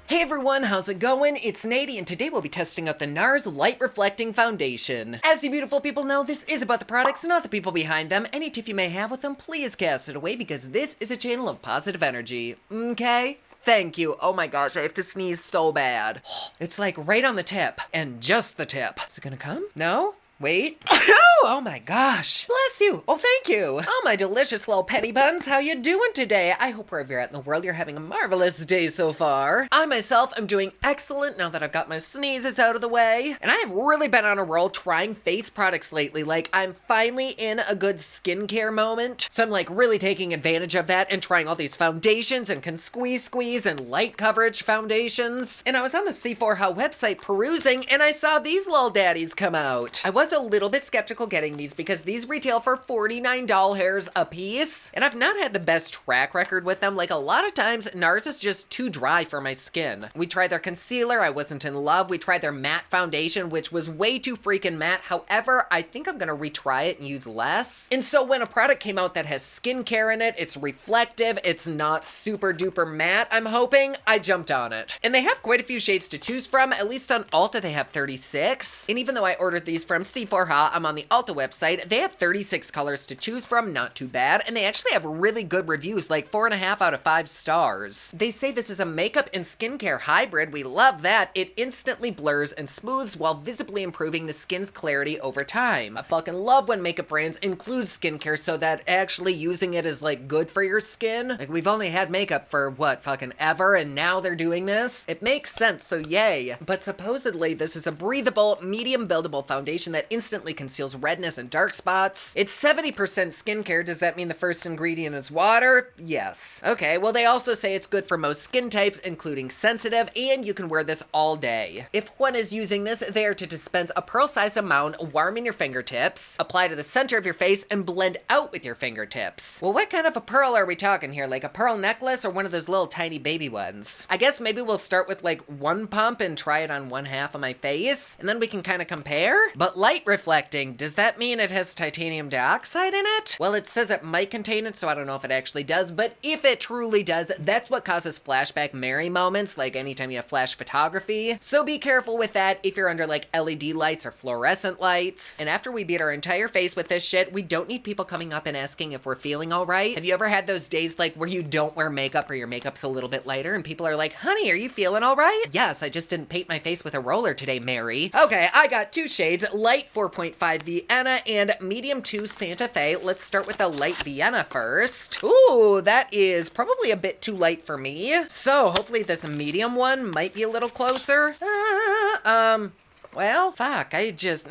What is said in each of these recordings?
Hey everyone, how's it going? It's Nady, and today we'll be testing out the Nars Light Reflecting Foundation. As you beautiful people know, this is about the products, not the people behind them. Any tiff you may have with them, please cast it away because this is a channel of positive energy. Okay? Thank you. Oh my gosh, I have to sneeze so bad. It's like right on the tip, and just the tip. Is it gonna come? No? Wait. Oh my gosh. Bless you. Oh, thank you. Oh, my delicious little petty buns. How you doing today? I hope wherever you're at in the world, you're having a marvelous day so far. I myself am doing excellent now that I've got my sneezes out of the way. And I have really been on a roll trying face products lately. Like, I'm finally in a good skincare moment. So I'm like really taking advantage of that and trying all these foundations and can squeeze and light coverage foundations. And I was on the C4How website perusing and I saw these little daddies come out. I was a little bit skeptical getting these because these retail for $49 a piece, and I've not had the best track record with them. Like, a lot of times Nars is just too dry for my skin. We tried their concealer, I wasn't in love. We tried their matte foundation, which was way too freaking matte. However, I think I'm gonna retry it and use less. And so when a product came out that has skincare in it, it's reflective, it's not super duper matte, I'm hoping, I jumped on it. And they have quite a few shades to choose from. At least on Ulta they have 36. And even though I ordered these from C4How, I'm on the Ulta website, they have 36 colors to choose from, not too bad, and they actually have really good reviews, like 4.5 out of 5 stars. They say this is a makeup and skincare hybrid. We love that. It instantly blurs and smooths while visibly improving the skin's clarity over time. I fucking love when makeup brands include skincare so that actually using it is like good for your skin. Like, we've only had makeup for what, fucking ever, and now they're doing this? It makes sense, so yay. But supposedly this is a breathable, medium buildable foundation that instantly conceals redness and dark spots. It's 70% skincare. Does that mean the first ingredient is water? Yes. Okay, well, they also say it's good for most skin types, including sensitive, and you can wear this all day. If one is using this, they are to dispense a pearl-sized amount, warm in your fingertips, apply to the center of your face, and blend out with your fingertips. Well, what kind of a pearl are we talking here? Like a pearl necklace or one of those little tiny baby ones? I guess maybe we'll start with like one pump and try it on one half of my face, and then we can kind of compare. But light reflecting, does that mean it has titanium dioxide in it? Well, it says it might contain it, so I don't know if it actually does, but if it truly does, that's what causes flashback Mary moments, like anytime you have flash photography. So be careful with that if you're under like LED lights or fluorescent lights. And after we beat our entire face with this shit, we don't need people coming up and asking if we're feeling all right. Have you ever had those days like where you don't wear makeup or your makeup's a little bit lighter and people are like, honey, are you feeling all right? Yes, I just didn't paint my face with a roller today, Mary. Okay, I got two shades, light 4.5 Vienna and medium 2 Santa Fe. Let's start with the light Vienna first. Ooh, that is probably a bit too light for me. So hopefully this medium one might be a little closer. Well, fuck,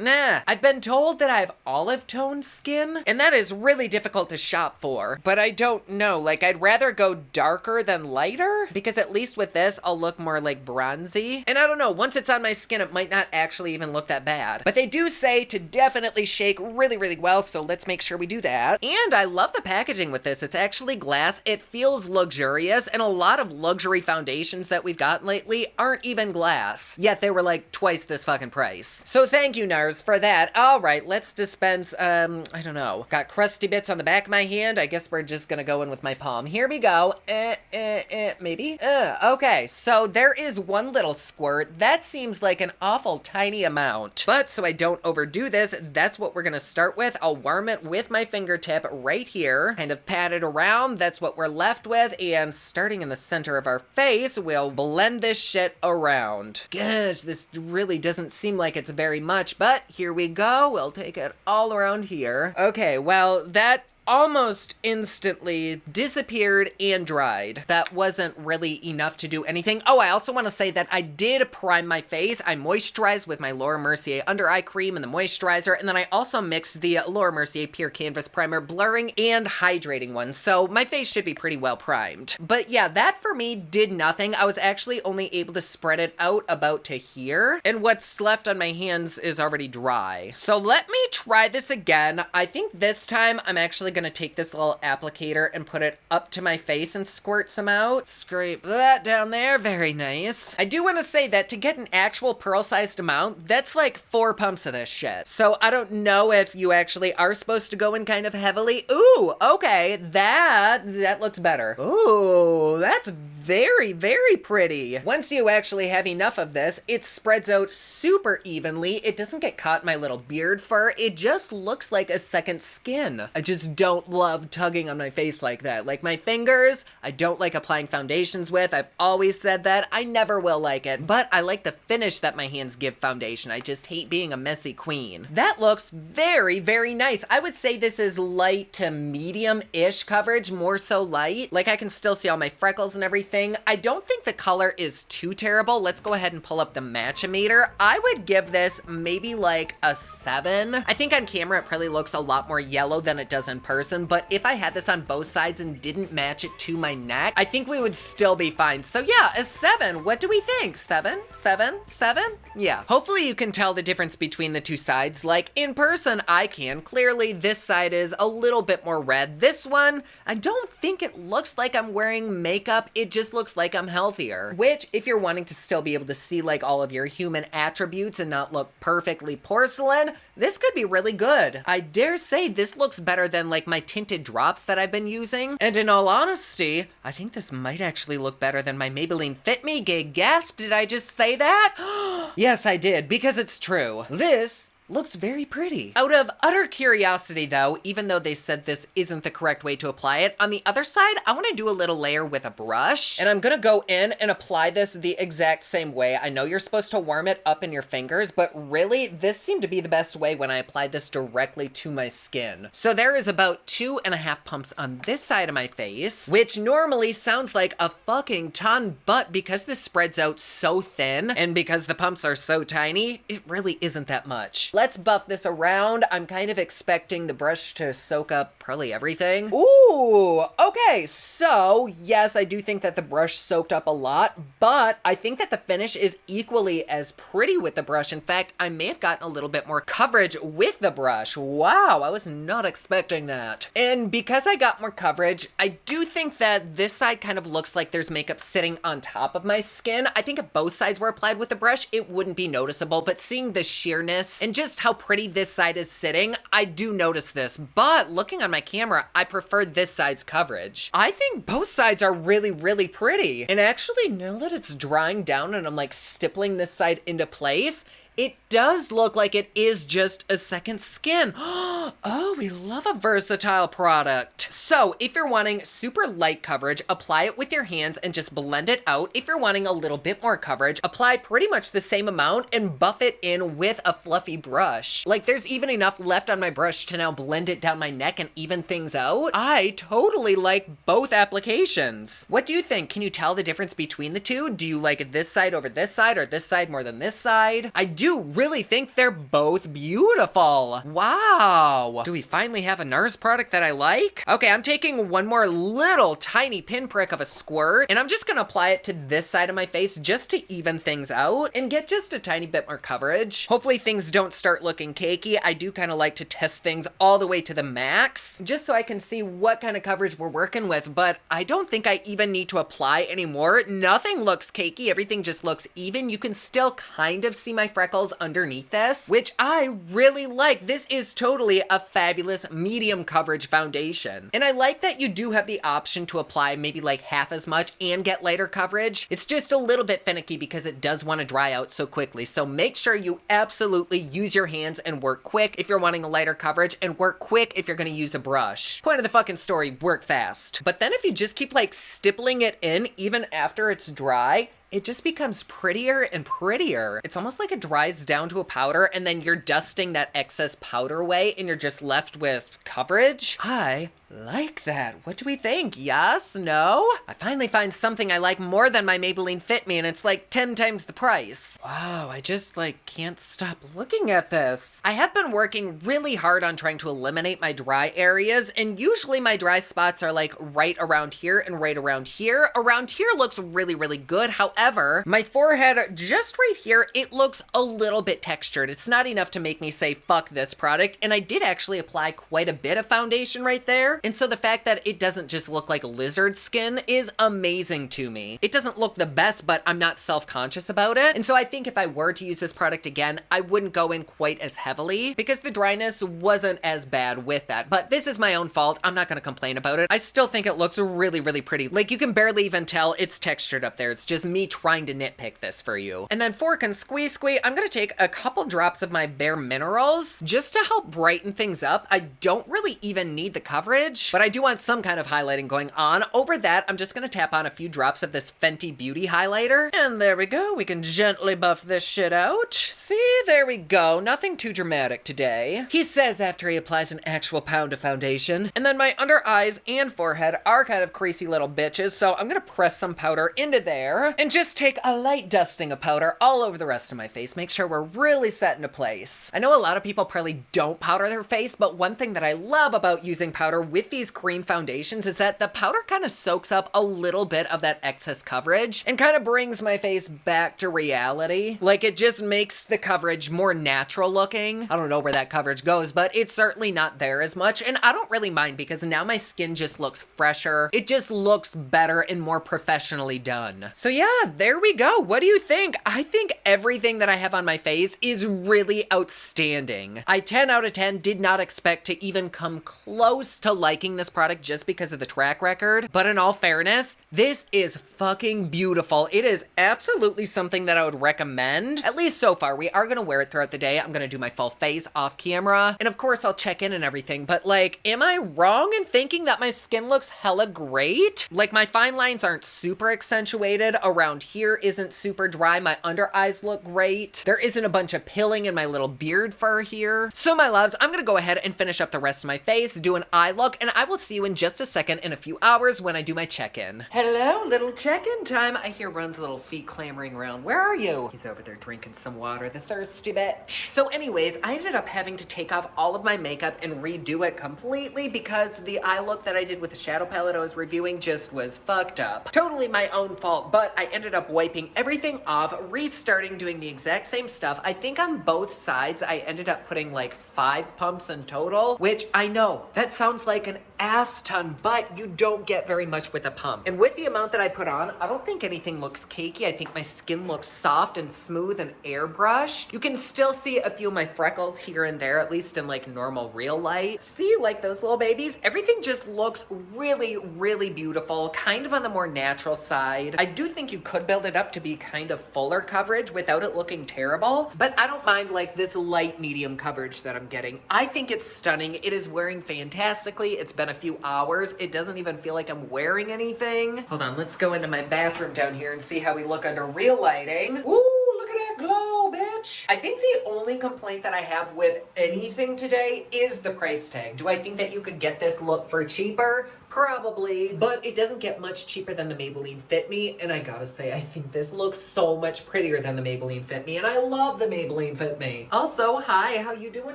nah. I've been told that I have olive toned skin, and that is really difficult to shop for, but I don't know. Like, I'd rather go darker than lighter, because at least with this, I'll look more like bronzy. And I don't know, once it's on my skin, it might not actually even look that bad. But they do say to definitely shake really, really well, so let's make sure we do that. And I love the packaging with this. It's actually glass. It feels luxurious, and a lot of luxury foundations that we've gotten lately aren't even glass. Yet they were like twice this fucking price. So thank you, Nars, for that. All right, let's dispense, I don't know. Got crusty bits on the back of my hand. I guess we're just gonna go in with my palm. Here we go. Maybe? Okay, so there is one little squirt. That seems like an awful tiny amount. But so I don't overdo this, that's what we're gonna start with. I'll warm it with my fingertip right here. Kind of pat it around. That's what we're left with. And starting in the center of our face, we'll blend this shit around. Gosh, this really doesn't seem like it's very much, but here we go. We'll take it all around here. Okay, well, that almost instantly disappeared and dried. That wasn't really enough to do anything. Oh, I also want to say that I did prime my face. I moisturized with my Laura Mercier under eye cream and the moisturizer, and then I also mixed the Laura Mercier Pure Canvas Primer blurring and hydrating one, so my face should be pretty well primed. But yeah, that for me did nothing. I was actually only able to spread it out about to here, and what's left on my hands is already dry. So let me try this again. I think this time I'm actually gonna take this little applicator and put it up to my face and squirt some out. Scrape that down there, very nice. I do wanna say that to get an actual pearl-sized amount, that's like 4 pumps of this shit. So I don't know if you actually are supposed to go in kind of heavily. Ooh, okay, that looks better. Ooh, that's very, very pretty. Once you actually have enough of this, it spreads out super evenly. It doesn't get caught in my little beard fur. It just looks like a second skin. I just don't love tugging on my face like that. Like my fingers, I don't like applying foundations with. I've always said that. I never will like it, but I like the finish that my hands give foundation. I just hate being a messy queen. That looks very, very nice. I would say this is light to medium-ish coverage, more so light. Like I can still see all my freckles and everything. I don't think the color is too terrible. Let's go ahead and pull up the matchometer. I would give this maybe like a 7. I think on camera it probably looks a lot more yellow than it does in person, but if I had this on both sides and didn't match it to my neck, I think we would still be fine. So yeah, a 7. What do we think? 7? 7? 7? Yeah. Hopefully you can tell the difference between the two sides. Like in person, I can. Clearly this side is a little bit more red. This one, I don't think it looks like I'm wearing makeup. It just looks like I'm healthier, which if you're wanting to still be able to see like all of your human attributes and not look perfectly porcelain, this could be really good. I dare say this looks better than like my tinted drops that I've been using. And in all honesty, I think this might actually look better than my Maybelline Fit Me. Gay gasp, did I just say that? Yes, I did, because it's true. This looks very pretty. Out of utter curiosity though, even though they said this isn't the correct way to apply it, on the other side, I wanna do a little layer with a brush, and I'm gonna go in and apply this the exact same way. I know you're supposed to warm it up in your fingers, but really, this seemed to be the best way when I applied this directly to my skin. So there is about 2.5 pumps on this side of my face, which normally sounds like a fucking ton, but because this spreads out so thin, and because the pumps are so tiny, it really isn't that much. Let's buff this around. I'm kind of expecting the brush to soak up probably everything. Ooh, okay, so yes, I do think that the brush soaked up a lot, but I think that the finish is equally as pretty with the brush. In fact, I may have gotten a little bit more coverage with the brush. Wow, I was not expecting that. And because I got more coverage, I do think that this side kind of looks like there's makeup sitting on top of my skin. I think if both sides were applied with the brush, it wouldn't be noticeable, but seeing the sheerness and just how pretty this side is sitting, I do notice this, but looking on my camera, I prefer this side's coverage. I think both sides are really, really pretty. And actually, now that it's drying down and I'm like stippling this side into place, it does look like it is just a second skin. Oh, we love a versatile product. So if you're wanting super light coverage, apply it with your hands and just blend it out. If you're wanting a little bit more coverage, apply pretty much the same amount and buff it in with a fluffy brush. Like there's even enough left on my brush to now blend it down my neck and even things out. I totally like both applications. What do you think? Can you tell the difference between the two? Do you like this side over this side or this side more than this side? I do really think they're both beautiful. Wow. Do we finally have a Nars product that I like? Okay, I'm taking one more little tiny pinprick of a squirt, and I'm just gonna apply it to this side of my face just to even things out and get just a tiny bit more coverage. Hopefully things don't start looking cakey. I do kind of like to test things all the way to the max, just so I can see what kind of coverage we're working with, but I don't think I even need to apply anymore. Nothing looks cakey. Everything just looks even. You can still kind of see my freckles underneath this, which I really like. This is totally a fabulous medium coverage foundation. And I like that you do have the option to apply maybe like half as much and get lighter coverage. It's just a little bit finicky because it does want to dry out so quickly. So make sure you absolutely use your hands and work quick if you're wanting a lighter coverage, and work quick if you're going to use a brush. Point of the fucking story, work fast. But then if you just keep like stippling it in even after it's dry, it just becomes prettier and prettier. It's almost like it dries down to a powder and then you're dusting that excess powder away and you're just left with coverage. I Like that. What do we think? Yes? No? I finally find something I like more than my Maybelline Fit Me, and it's like 10 times the price. Wow, I just like can't stop looking at this. I have been working really hard on trying to eliminate my dry areas, and usually my dry spots are like right around here and right around here. Around here looks really, really good. However, my forehead just right here, it looks a little bit textured. It's not enough to make me say fuck this product, and I did actually apply quite a bit of foundation right there. And so the fact that it doesn't just look like lizard skin is amazing to me. It doesn't look the best, but I'm not self-conscious about it. And so I think if I were to use this product again, I wouldn't go in quite as heavily because the dryness wasn't as bad with that. But this is my own fault. I'm not gonna complain about it. I still think it looks really, really pretty. Like you can barely even tell it's textured up there. It's just me trying to nitpick this for you. And then for squeeze, I'm gonna take a couple drops of my Bare Minerals just to help brighten things up. I don't really even need the coverage, but I do want some kind of highlighting going on. Over that, I'm just gonna tap on a few drops of this Fenty Beauty highlighter. And there we go. We can gently buff this shit out. See, there we go. Nothing too dramatic today. He says after he applies an actual pound of foundation. And then my under eyes and forehead are kind of creasy little bitches, so I'm gonna press some powder into there and just take a light dusting of powder all over the rest of my face. Make sure we're really set into place. I know a lot of people probably don't powder their face, but one thing that I love about using powder with these cream foundations is that the powder kind of soaks up a little bit of that excess coverage and kind of brings my face back to reality. Like it just makes the coverage more natural looking. I don't know where that coverage goes, but it's certainly not there as much, and I don't really mind because now my skin just looks fresher. It just looks better and more professionally done. So yeah, there we go. What do you think? I think everything that I have on my face is really outstanding. I 10 out of 10 did not expect to even come close to liking this product just because of the track record, but in all fairness, this is fucking beautiful. It is absolutely something that I would recommend, at least so far. We are gonna wear it throughout the day. I'm gonna do my full face off camera, and of course I'll check in and everything, but like, am I wrong in thinking that my skin looks hella great? Like my fine lines aren't super accentuated, around here isn't super dry, my under eyes look great, there isn't a bunch of pilling in my little beard fur here. So my loves, I'm gonna go ahead and finish up the rest of my face, do an eye look, and I will see you in just a second in a few hours when I do my check-in. Hello, little check-in time. I hear Run's little feet clamoring around. Where are you? He's over there drinking some water, the thirsty bitch. So anyways, I ended up having to take off all of my makeup and redo it completely because the eye look that I did with the shadow palette I was reviewing just was fucked up. Totally my own fault, but I ended up wiping everything off, restarting doing the exact same stuff. I think on both sides, I ended up putting like 5 pumps in total, which I know that sounds like an ass ton, but you don't get very much with a pump. And with the amount that I put on, I don't think anything looks cakey. I think my skin looks soft and smooth and airbrushed. You can still see a few of my freckles here and there, at least in like normal real light. See, like those little babies? Everything just looks really, really beautiful, kind of on the more natural side. I do think you could build it up to be kind of fuller coverage without it looking terrible, but I don't mind like this light medium coverage that I'm getting. I think it's stunning. It is wearing fantastically. It's been a few hours. It doesn't even feel like I'm wearing anything. Hold on, let's go into my bathroom down here and see how we look under real lighting. Ooh, look at that glow, bitch. I think the only complaint that I have with anything today is the price tag. Do I think that you could get this look for cheaper? Probably, but it doesn't get much cheaper than the Maybelline Fit Me, and I gotta say, I think this looks so much prettier than the Maybelline Fit Me, and I love the Maybelline Fit Me. Also, hi, how you doing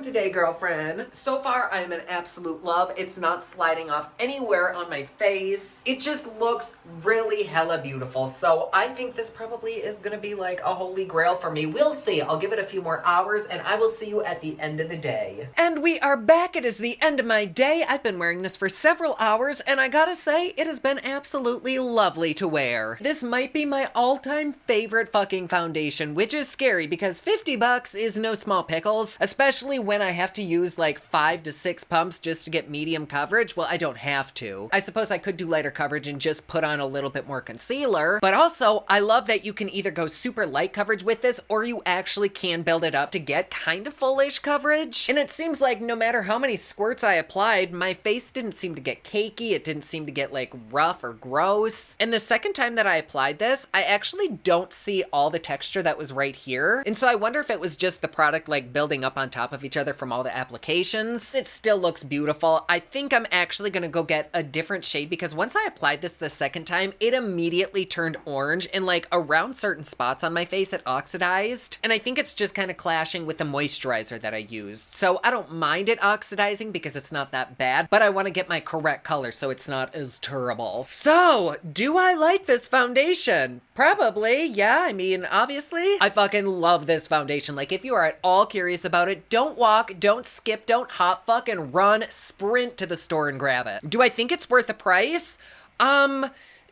today, girlfriend? So far, I'm an absolute love. It's not sliding off anywhere on my face. It just looks really hella beautiful, so I think this probably is gonna be like a holy grail for me. We'll see. I'll give it a few more hours, and I will see you at the end of the day. And we are back. It is the end of my day. I've been wearing this for several hours, and I gotta say, it has been absolutely lovely to wear. This might be my all-time favorite fucking foundation, which is scary because $50 is no small pickles, especially when I have to use like 5 to 6 pumps just to get medium coverage. Well, I don't have to. I suppose I could do lighter coverage and just put on a little bit more concealer, but also I love that you can either go super light coverage with this or you actually can build it up to get kind of full-ish coverage. And it seems like no matter how many squirts I applied, my face didn't seem to get cakey. It didn't seem to get like rough or gross. And the second time that I applied this, I actually don't see all the texture that was right here. And so I wonder if it was just the product like building up on top of each other from all the applications. It still looks beautiful. I think I'm actually gonna go get a different shade because once I applied this the second time, it immediately turned orange and like around certain spots on my face it oxidized. And I think it's just kind of clashing with the moisturizer that I used. So I don't mind it oxidizing because it's not that bad, but I want to get my correct color so it's not as terrible. So, do I like this foundation? Probably, yeah. I mean, obviously, I fucking love this foundation. Like, if you are at all curious about it, don't walk, don't skip, don't hop, fucking run, sprint to the store and grab it. Do I think it's worth the price?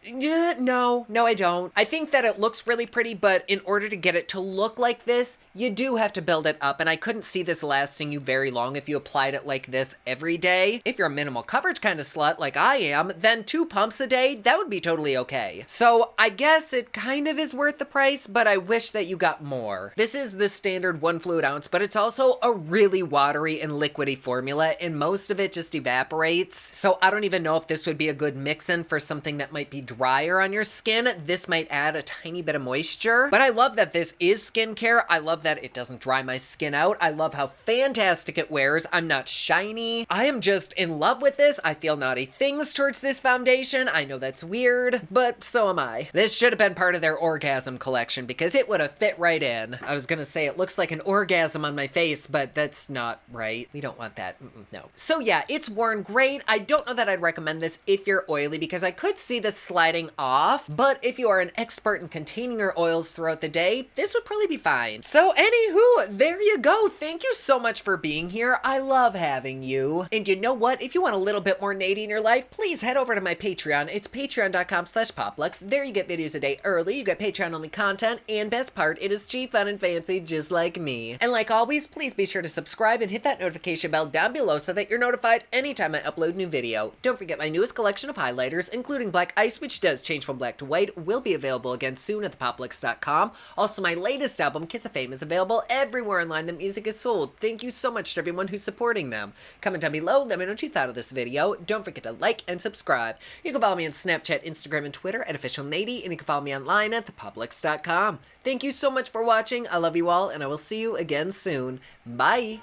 No, I don't. I think that it looks really pretty, but in order to get it to look like this, you do have to build it up, and I couldn't see this lasting you very long if you applied it like this every day. If you're a minimal coverage kind of slut like I am, then 2 pumps a day, that would be totally okay. So I guess it kind of is worth the price, but I wish that you got more. This is the standard 1 fluid ounce, but it's also a really watery and liquidy formula, and most of it just evaporates. So I don't even know if this would be a good mix-in for something that might be drier on your skin. This might add a tiny bit of moisture, but I love that this is skincare. I love that it doesn't dry my skin out. I love how fantastic it wears. I'm not shiny. I am just in love with this. I feel naughty things towards this foundation. I know that's weird, but so am I. This should have been part of their orgasm collection because it would have fit right in. I was gonna say it looks like an orgasm on my face, but that's not right. We don't want that. No. So yeah, it's worn great. I don't know that I'd recommend this if you're oily because I could see this sliding off, but if you are an expert in containing your oils throughout the day, this would probably be fine. So anywho, there you go. Thank you so much for being here. I love having you. And you know what? If you want a little bit more Nady in your life, please head over to my Patreon. It's patreon.com/poplux. There you get videos a day early, you get Patreon only content, and best part, it is cheap, fun, and fancy just like me. And like always, please be sure to subscribe and hit that notification bell down below so that you're notified anytime I upload a new video. Don't forget my newest collection of highlighters, including Black Ice, which does change from black to white, will be available again soon at thepoplux.com. Also, my latest album, Kiss of Fame, is available everywhere online that music is sold. Thank you so much to everyone who's supporting them. Comment down below, let me know what you thought of this video. Don't forget to like and subscribe. You can follow me on Snapchat, Instagram, and Twitter at officialnady, and you can follow me online at thepoplux.com. Thank you so much for watching. I love you all, and I will see you again soon. Bye!